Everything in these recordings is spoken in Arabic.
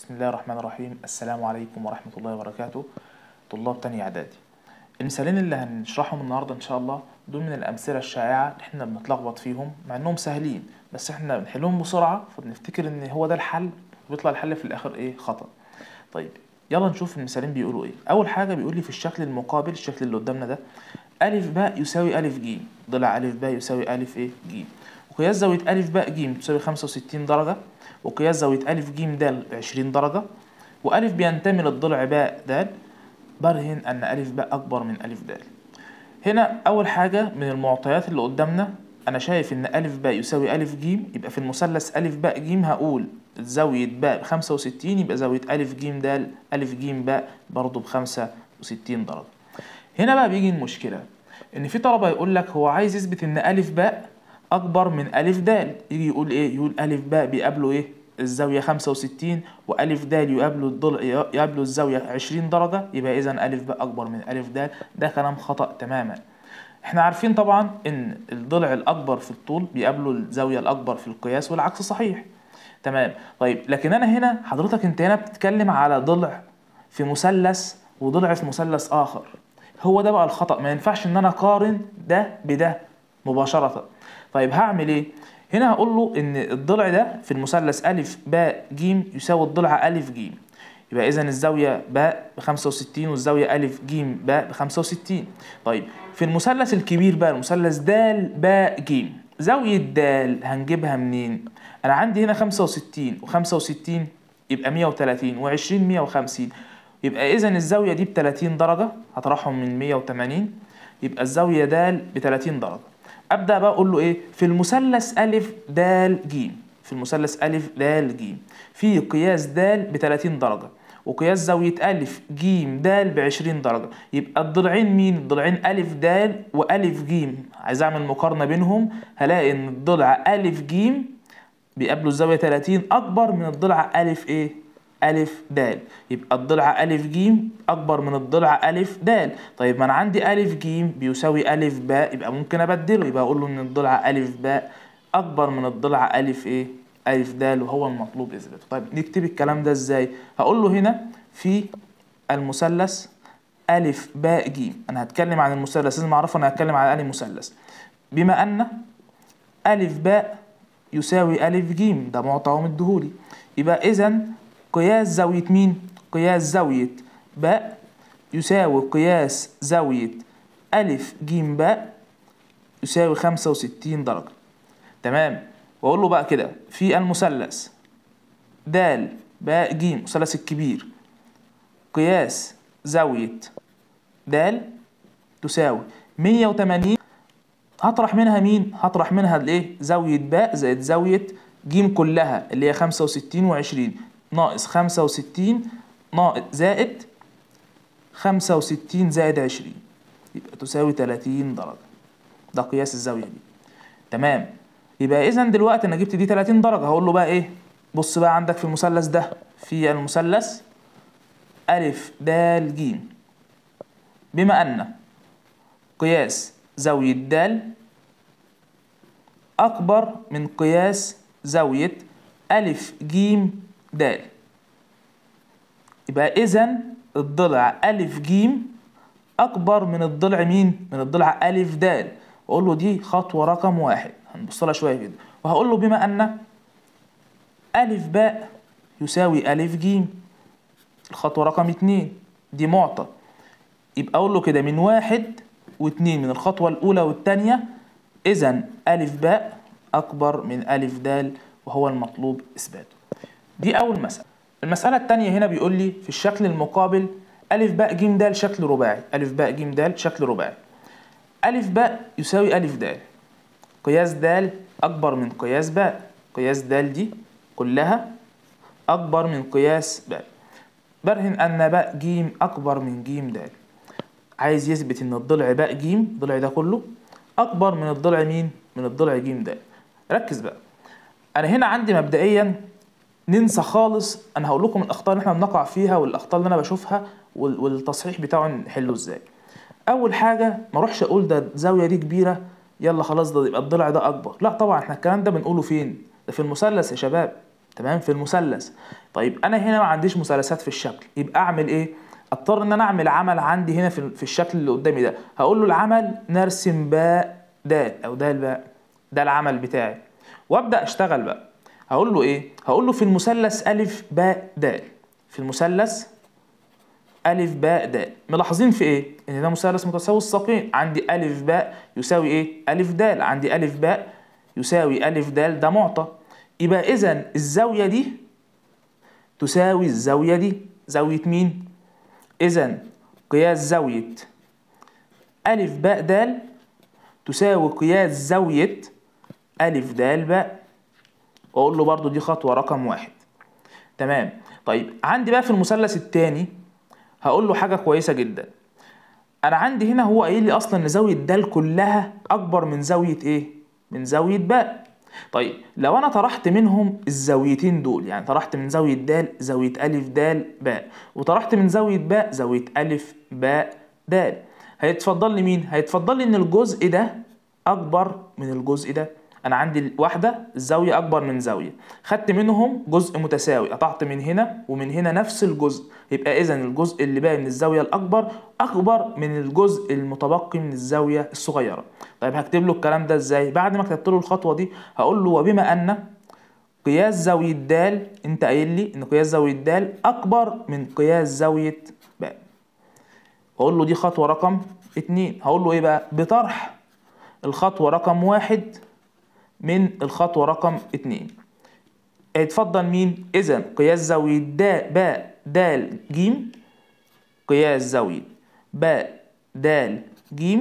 بسم الله الرحمن الرحيم. السلام عليكم ورحمة الله وبركاته. طلاب تانية إعدادي، المثالين اللي هنشرحهم النهاردة إن شاء الله دول من الأمثلة الشائعة إحنا بنتلخبط فيهم مع إنهم سهلين، بس إحنا بنحلهم بسرعة فبنفتكر إن هو ده الحل وبيطلع الحل في الآخر إيه؟ خطأ. طيب يلا نشوف المثالين بيقولوا إيه. أول حاجة بيقول لي في الشكل المقابل، الشكل اللي قدامنا ده، ألف باء يساوي ألف جيم، ضلع ألف باء يساوي ألف إيه؟ جيم، وقياس زاوية ألف باء جيم تساوي 65 درجة، وقياس زاوية ألف جيم د 20 درجة، وألف بينتمي للضلع باء د، برهن أن ألف باء أكبر من ألف د. هنا أول حاجة من المعطيات اللي قدامنا أنا شايف إن ألف باء يساوي ألف جيم، يبقى في المثلث ألف باء جيم هقول زاوية باء ب65، يبقى زاوية ألف جيم د ألف جيم باء برضه ب65 درجة. هنا بقى بيجي المشكلة، إن في طلبة يقول لك هو عايز يثبت إن ألف باء أكبر من ألف د، يجي يقول إيه؟ يقول ألف باء بيقابله إيه؟ الزاوية 65، وألف د يقابله الضلع يقابله الزاوية 20 درجة، يبقى إذا ألف باء أكبر من ألف د. ده كلام خطأ تماما. إحنا عارفين طبعا إن الضلع الأكبر في الطول بيقابله الزاوية الأكبر في القياس والعكس صحيح. تمام. طيب لكن أنا هنا حضرتك أنت هنا بتتكلم على ضلع في مثلث وضلع في مثلث آخر، هو ده بقى الخطأ. ما ينفعش إن أنا أقارن ده بده مباشرة. طيب هعمل إيه؟ هنا هقول له إن الضلع ده في المثلث ألف باء جيم يساوي الضلع ألف جيم، يبقى إذن الزاوية باء ب65 والزاوية ألف جيم باء ب65. طيب في المثلث الكبير بقى، المثلث د باء جيم، زاوية د هنجيبها منين؟ أنا عندي هنا 65 و65 يبقى 130 و20 150، يبقى إذن الزاوية دي ب30 درجة، هطرحهم من 180 يبقى الزاوية د ب30 درجة. أبدأ بقى أقول له إيه؟ في المثلث ألف د جيم، في المثلث ألف د جيم في قياس د ب30 درجة، وقياس زاوية ألف جيم د ب20 درجة، يبقى الضلعين مين؟ الضلعين ألف د وألف جيم. عايز أعمل مقارنة بينهم، هلاقي إن الضلع ألف جيم بيقابله الزاوية 30 أكبر من الضلع ألف إيه؟ ألف د، يبقى الضلع ألف جيم أكبر من الضلع ألف د. طيب ما أنا عندي ألف جيم بيساوي ألف باء، يبقى ممكن أبدله، يبقى أقول له إن الضلع ألف باء أكبر من الضلع ألف إيه؟ ألف د، وهو المطلوب إثباته. طيب نكتب الكلام ده إزاي؟ هقول له هنا في المثلث ألف باء جيم، أنا هتكلم عن المثلث لازم أعرفه أنا هتكلم عن أي مثلث، بما أن ألف باء يساوي ألف جيم، ده معطى هو مديهولي، يبقى إذن قياس زاوية مين؟ قياس زاوية باء يساوي قياس زاوية ألف جيم باء يساوي 65 درجة. تمام. وأقول له بقى كده في المثلث د باء جيم، المثلث الكبير، قياس زاوية د تساوي 180، هطرح منها مين؟ هطرح منها الايه؟ زاوية باء زائد زاوية جيم كلها اللي هي 65 و20 ناقص 65 ناقص زائد 65 زائد 20 يبقى تساوي 30 درجة. ده قياس الزاوية دي. تمام. يبقى إذن دلوقتي أنا جبت دي 30 درجة، هقول له بقى إيه؟ بص بقى عندك في المثلث ده، في المثلث ألف د جيم، بما أن قياس زاوية د أكبر من قياس زاوية ألف جيم د، يبقى إذن الضلع ألف جيم أكبر من الضلع مين؟ من الضلع ألف د. وأقول له دي خطوة رقم 1، هنبص لها شوية كده، وهقول له بما أن ألف باء يساوي ألف جيم، الخطوة رقم 2 دي معطى، يبقى أقول له كده من 1 و2 من الخطوة الأولى والثانية، إذن ألف باء أكبر من ألف د، وهو المطلوب إثباته. دي أول مسألة. المسألة الثانية هنا بيقول لي في الشكل المقابل ألف باء جيم د شكل رباعي، ألف باء جيم د شكل رباعي، ألف باء يساوي ألف د، قياس د أكبر من قياس باء، قياس د دي كلها أكبر من قياس باء، برهن أن باء جيم أكبر من جيم د. عايز يثبت إن الضلع باء جيم، الضلع ده كله أكبر من الضلع مين؟ من الضلع جيم د. ركز بقى، أنا هنا عندي مبدئيا ننسى خالص، أنا هقول لكم الأخطاء اللي إحنا بنقع فيها والأخطاء اللي أنا بشوفها والتصحيح بتاعه نحله إزاي. أول حاجة ما أروحش أقول ده الزاوية دي كبيرة يلا خلاص ده يبقى الضلع ده أكبر، لا طبعا إحنا الكلام ده بنقوله فين؟ ده في المثلث يا شباب، تمام في المثلث. طيب انا هنا ما عنديش مثلثات في الشكل، يبقى اعمل ايه؟ اضطر ان انا اعمل عمل عندي هنا في الشكل اللي قدامي ده. هقول له العمل نرسم باء دال او دال باء، ده العمل بتاعي، وابدا اشتغل بقى. هقول له ايه؟ هقول له في المثلث الف باء دال، في المثلث الف باء دال. ملاحظين في ايه؟ ان ده مثلث متساوي الساقين، عندي الف باء يساوي ايه؟ الف دال، عندي الف باء يساوي الف دال، ده معطى. يبقى اذا الزاويه دي تساوي الزاويه دي، زاويه مين؟ اذا قياس زاويه الف باء دال تساوي قياس زاويه الف دال باء. واقول له برضو دي خطوه رقم 1. تمام. طيب عندي بقى في المثلث الثاني هقول له حاجه كويسه جدا. انا عندي هنا هو قايل لي اصلا ان زاويه د كلها اكبر من زاويه ايه؟ من زاويه باء. طيب لو انا طرحت منهم الزاويتين دول، يعني طرحت من زاويه د زاويه الف د باء، وطرحت من زاويه باء زاويه الف باء د، هيتفضل لي مين؟ هيتفضل لي ان الجزء ده اكبر من الجزء ده. انا عندي واحده الزاويه اكبر من زاويه، خدت منهم جزء متساوي، قطعت من هنا ومن هنا نفس الجزء، يبقى اذا الجزء اللي باقي من الزاويه الاكبر اكبر من الجزء المتبقي من الزاويه الصغيره. طيب هكتب له الكلام ده ازاي؟ بعد ما كتبت له الخطوه دي هقول له وبما ان قياس زاويه د، انت قايل لي ان قياس زاويه د اكبر من قياس زاويه باء، هقول له دي خطوه رقم 2. هقول له ايه بقى؟ بطرح الخطوه رقم 1 من الخطوة رقم 2 هيتفضل مين؟ إذا قياس زاوية د باء د ج، قياس زاوية باء د ج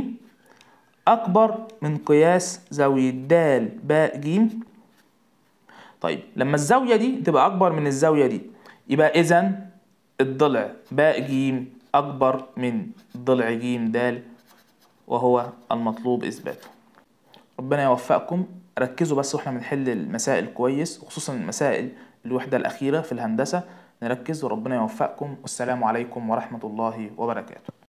أكبر من قياس زاوية د باء ج. طيب لما الزاوية دي تبقى أكبر من الزاوية دي، يبقى إذا الضلع باء ج أكبر من ضلع ج د، وهو المطلوب إثباته. ربنا يوفقكم. ركزوا بس واحنا بنحل المسائل كويس، وخصوصا المسائل الوحدة الأخيرة في الهندسة، نركز وربنا يوفقكم. والسلام عليكم ورحمة الله وبركاته.